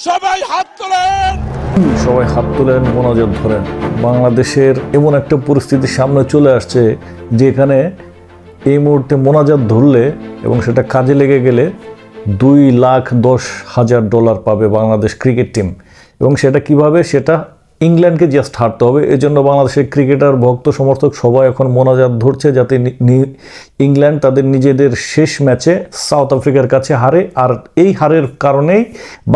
সবাই হাত তোলেন, সবাই হাত তুলেন, মোনাজাত ধরেন। বাংলাদেশের এমন একটা পরিস্থিতির সামনে চলে আসছে যেখানে এই মুহূর্তে মোনাজাত ধরলে এবং সেটা কাজে লেগে গেলে $2,10,000 পাবে বাংলাদেশ ক্রিকেট টিম। এবং সেটা কিভাবে, সেটা ইংল্যান্ডকে জাস্ট হারতে হবে। এই জন্য বাংলাদেশের ক্রিকেটার, ভক্ত, সমর্থক সবাই এখন মোনাজাত ধরছে যাতে ইংল্যান্ড তাদের নিজেদের শেষ ম্যাচে সাউথ আফ্রিকার কাছে হারে। আর এই হারের কারণেই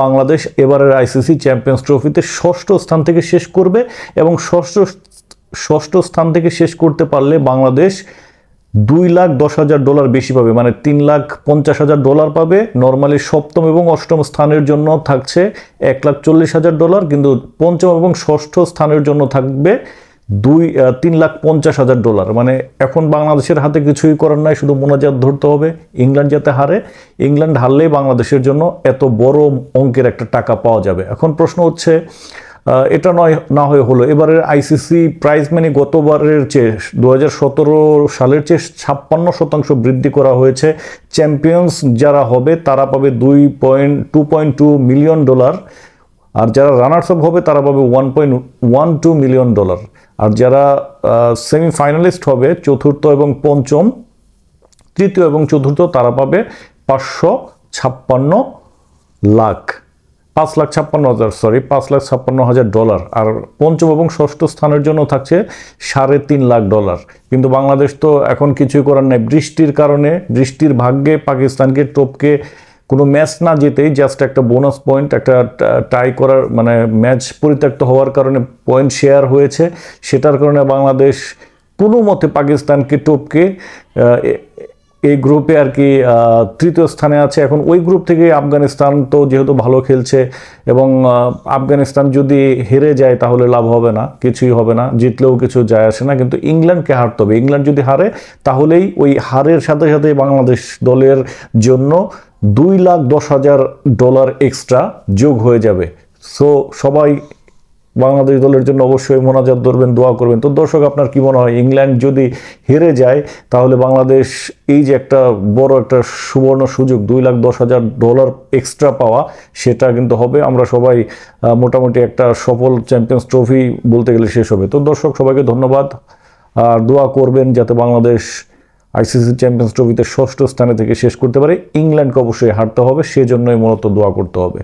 বাংলাদেশ এবারের আইসিসি চ্যাম্পিয়ন্স ট্রফিতে ষষ্ঠ স্থান থেকে শেষ করবে। এবং ষষ্ঠ স্থান থেকে শেষ করতে পারলে বাংলাদেশ $2,10,000 বেশি পাবে, মানে $3,50,000 পাবে। নর্মালি সপ্তম এবং অষ্টম স্থানের জন্য থাকছে $1,40,000, কিন্তু পঞ্চম এবং ষষ্ঠ স্থানের জন্য থাকবে $3,50,000। মানে এখন বাংলাদেশের হাতে কিছুই করার নাই, শুধু মোনাজাত ধরতে হবে ইংল্যান্ড যাতে হারে। ইংল্যান্ড হারলেই বাংলাদেশের জন্য এত বড় অঙ্কের একটা টাকা পাওয়া যাবে। এখন প্রশ্ন হচ্ছে, এটা না হয়ে হলো এবারের আইসিসি প্রাইজ মানি গতবারের চেয়ে 2017 সালের চেয়ে 56% বৃদ্ধি করা হয়েছে। চ্যাম্পিয়ন্স যারা হবে তারা পাবে $2.2 মিলিয়ন, আর যারা রানার্স আপ হবে তারা পাবে $1.12 মিলিয়ন। আর যারা সেমিফাইনালিস্ট হবে, চতুর্থ এবং পঞ্চম, তৃতীয় এবং চতুর্থ, তারা পাবে $556,000। আর পঞ্চম এবং ষষ্ঠ স্থানের জন্য থাকছে $3.5 লাখ। কিন্তু বাংলাদেশ তো এখন কিছুই করার নাই। বৃষ্টির কারণে, বৃষ্টির ভাগ্যে পাকিস্তানকে টপকে কোনো ম্যাচ না জিতেই জাস্ট একটা বোনাস পয়েন্ট, একটা টাই করার, মানে ম্যাচ পরিত্যক্ত হওয়ার কারণে পয়েন্ট শেয়ার হয়েছে। সেটার কারণে বাংলাদেশ কোনো মতে পাকিস্তানকে টপকে এই গ্রুপে আর কি তৃতীয় স্থানে আছে। এখন ওই গ্রুপ থেকে আফগানিস্তান তো যেহেতু ভালো খেলছে, এবং আফগানিস্তান যদি হেরে যায় তাহলে লাভ হবে না, কিছুই হবে না, জিতলেও কিছু যায় আসে না। কিন্তু ইংল্যান্ডকে হারতে হবে। ইংল্যান্ড যদি হারে তাহলেই ওই হারের সাথে সাথে বাংলাদেশ দলের জন্য $2,10,000 এক্সট্রা যোগ হয়ে যাবে। সো সবাই বাংলাদেশ দলের জন্য অবশ্যই মোনাজাত ধরবেন, দোয়া করবেন। তো দর্শক, আপনার কি মনে হয়, ইংল্যান্ড যদি হেরে যায় তাহলে বাংলাদেশ এই যে একটা বড় একটা সুবর্ণ সুযোগ $2,10,000 এক্সট্রা পাওয়া, সেটা কিন্তু হবে। আমরা সবাই মোটামুটি একটা সফল চ্যাম্পিয়ন্স ট্রফি বলতে গেলে শেষ হবে। তো দর্শক, সবাইকে ধন্যবাদ, আর দোয়া করবেন যাতে বাংলাদেশ আইসিসি চ্যাম্পিয়ন্স ট্রফিতে ষষ্ঠ স্থানে থেকে শেষ করতে পারে। ইংল্যান্ডকে অবশ্যই হারতে হবে, সেজন্যই মূলত দোয়া করতে হবে।